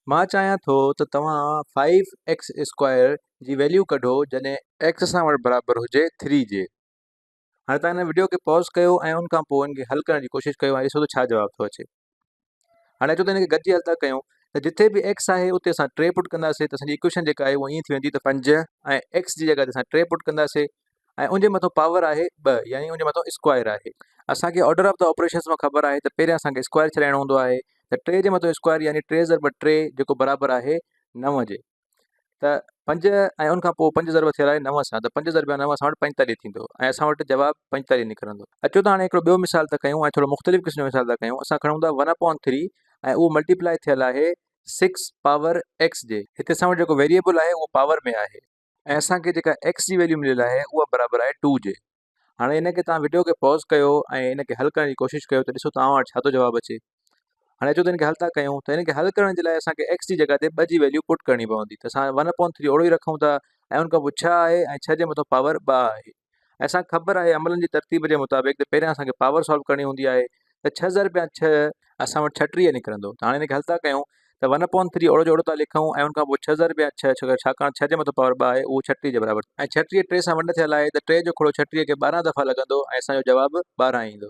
मां चाहियां थो त तव्हां 5x स्क्वायर जी वैल्यू कढो जॾहिं x असां वटि बराबरि हुजे 3 जे। हाणे तव्हां हिन वीडियो खे पॉज़ कयो ऐं उन खां पोइ हिनखे हल करण जी कोशिशि कयो ऐं ॾिसो त छा जवाबु थो अचे। हाणे अचो त हिनखे गॾिजी हल था कयूं त जिथे बि x आहे उते असां 3 पुट कंदासीं त असांजी इक्वेशन जेका आहे उहा ईअं थी वेंदी त 5 ऐं x जी जॻह ते असां 3 पुट कंदासीं ऐं उनजे मथां पावर आहे 2 यानी उनजे मथां स्क्वायर आहे। असांखे ऑर्डर ऑफ द ऑपरेशंस मां ख़बर आहे त पहिरियां असांखे स्क्वायर छॾाइणो हूंदो आहे त 3 जे मथां स्क्वायर यानी 3 ज़रब 3 जेको बराबरि आहे 9 जे। त 5 ऐं उनखां पोइ 5 ज़रब थियल आहे 9 सां, त 5 ज़रब 9 असां वटि 45 थींदो ऐं असां वटि जवाबु 45 निकिरंदो। अचो त हाणे हिकिड़ो ॿियो मिसाल था कयूं ऐं थोरो मुख़्तलिफ़ क़िस्म जो मिसाल था कयूं। असां खणूं था 1/3 ऐं उहो मल्टीप्लाई थियल आहे 6 पावर x जे। हिते असां वटि जेको वेरिएबल आहे उहो पावर में आहे ऐं असांखे जेका x जी वैल्यू मिलियल आहे उहा बराबरि आहे 2 जे। हाणे हिनखे तव्हां वीडियो खे पॉज़ कयो ऐं हिनखे हल करण जी कोशिशि कयो त ॾिसो तव्हां वटि छा थो जवाबु अचे। हाणे अचो त हिनखे हल था कयूं त हिनखे हल करण जे लाइ असांखे x जी जॻह ते 2 जी वैल्यू पुट करणी पवंदी। त असां 1/3 ओड़ो ई रखूं था ऐं उनखां पोइ 6 आहे ऐं 6 जे मथां पावर 2 आहे ऐं असांखे ख़बर आहे अमलनि जी तरतीब जे मुताबिक़ त पहिरियां असांखे पावर सॉल्व करणी हूंदी आहे त 6 ज़रब 6 असां वटि 36 निकिरंदो। त हाणे हिनखे हल था कयूं त 1/3 ओड़ो जो ओड़ो था लिखूं ऐं उनखां पोइ 6 ज़रब 6 छाकाणि 6 जे मथां पावर 2 आहे उहो 36 जे बराबरि ऐं 36 3 सां वंड थियल आहे त 3 जो खोड़ो 36 खे 12 दफ़ा लॻंदो ऐं असांजो जवाबु 12 ईंदो।